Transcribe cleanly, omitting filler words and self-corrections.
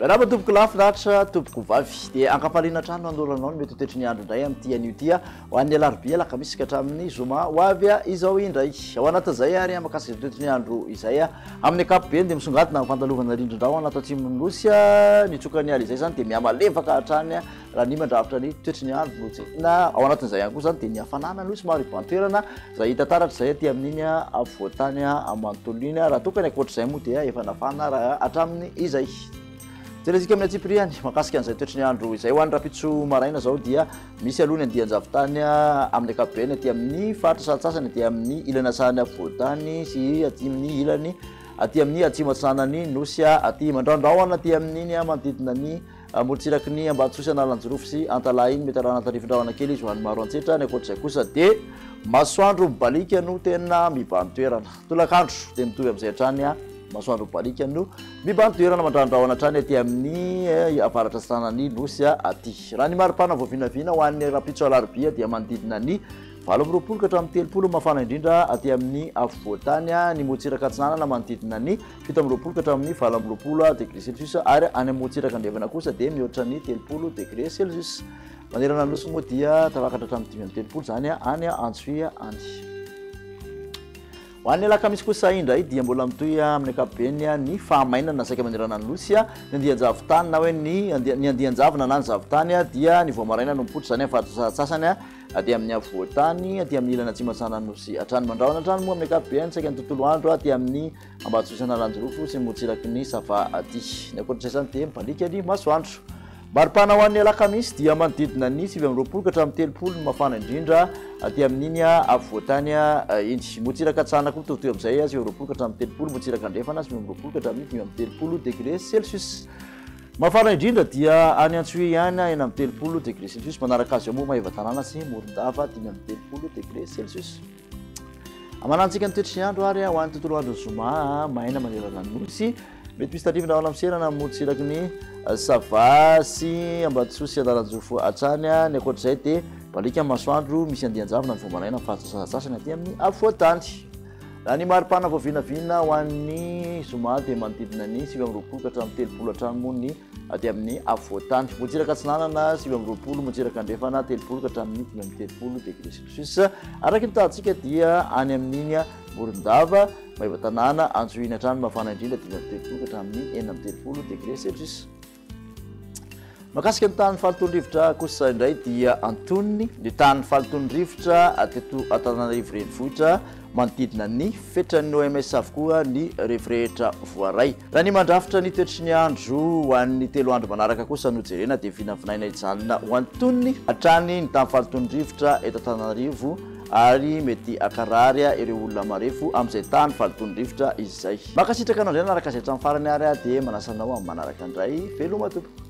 Raha tompoko lafinaritra tompoko vavy dia ankapaliana trano andoranao ny mety toetry ny andro indray amin'ity an'io ho an'ny alarobia lakamisy ka hatramin'ny zoma ho avy izao indray ao anatin'izay ary makasika toetry ny andro izay amin'ny ankapobeny dia misongadina ny fandalovana rindrindrao anaty atsimon'ny nosy nitsoka ny ala izay zany dia mihamalevaka hatrany raha ny mandrafitra ny toetry ny andro notsena ao anatin'izay ihany koa zany dia ny hafanana nosy maro ibantoerana izay hita taratra izay aty amin'iny avoatany amanontolo iny raha tokany ankoatr'izay moa dia efa nafana raha hatramin'ny izay Telezika amin'ny Tsipriany makasika an'izay toetry ny andro izay ho an'ny rapitso maraina zao dia misy aloha ny andian-javotany amin'ny ankapobeny aty amin'ny faritra sasany aty amin'ny ilana sahany avoatany sy aty amin'ny ilany aty amin'ny atsimo atsanany nosy aty mandrandraona aty amin'iny manodidina ny morotsiraky ny Ambatosy Analanjorofo sy Antalahy iny mety arahana tarifindraona kely izy ho an'ny maro antsetra ny ankoatr'izay kosa dia masoandro mibalika no tena mibantoerana tolakandro dia mitovy amin'izay hatrany masoandro mibalika no mibantoerana mandrandraona hatrany aty amin'ny avaratra sanany nosy aty raha ny maripana voavinavina ho an'ny rapitso alarobia dia manodidina ny 20 ka hatramin'ny 30 mafana indrindra aty amin'ny avoatany ny motsiraka atsinanana manodidina ny 17 ka hatramin'ny 20 degré celsius ary any motsiraka andrevana kosa dia mihoatra ny 30 degré celsius manerana nosy moa dia tavakatra hatramin'ny 30 zany any Antsoia any ho an'ny alakamisy kosa indray dia mbola mitoy amin'ny ankapobeny ny fahamainana saika manerana ny nosy ny andian-javotany na hoe ny andian-javona na ny zavotany dia ny voamaraina no mipotro zany faritra sasany dia amin'ny avoatany aty amin'ny ilana atsimo atsana nosy hatrany mandraona hatrany moa amin'ny ankapobeny saika ny tontolo andro aty amin'ny Ambatosy Analanjorofo sy motsiraky ny sava aty ny ankoatr'izay zany dia mibalika ny masoandro maripana ho an'ny alakamisy dia manodidina ny 20 ka hatramin'ny 30 mafana indrindra aty amin'iny avoatany iny motsiraka atsana koa mitovitovy amin'izay 20 ka hatramin'ny 30 motsiraka andrefana sy 20 ka hatramin'ny 30 degré celsius mafana indrindra dia any Antsoia ihany eny amin'ny 30 degré celsius manaraka azy eo moa Maheva-tanàna sy Morondava 30 degré celsius amanantsika ny toetry ny andro ary ho an'ny tontolo andro zoma maina manerana ny nosy mety misy tadrivina ao lamserana motsiraky ny sava sy Ambatosy Analanjorofo hatrany ny ankoatr'izay dia balika masoandro misy andian-javona ny voamaraina faritra aty amin'ny avoatany raha ny maripana voavinavina ho an'ny zoma dia manodidina ny 20 ka hatramin'ny 30 hatrany moa ny aty amin'ny avoatany motsiraka atsinanana 20 motsiraka andrefana 30 ka hatramin'ny 30 degré celsius araky ny tahantsika dia any amin'iny Morondava Maheva-tanàna Antsoia hatrany mafana indrindra 30 ka hatramin'ny 30 degré celsius makasika ny tany falitony-rivotra kosa indray dia Antoniny ny tany falitony-rivotra ateto Antananarivo renivohitra manodidina ny fetran'ny OMS avokoa ny rehetra voaray raha ny mandrafitra ny toetry ny andro ho an'ny 3 andro manaraka kosa no jerena dia vinavinaina ijanona ho Antoniny hatrany ny tany falitony-rivotra eto Antananarivo ary mety akarary ireo olona marefo amin'izay tany falitony-rivotra izay makasitraka anao indray naraka izay hatramin'ny farany ary dia manasanao amin'ny manaraka indray veloma tompo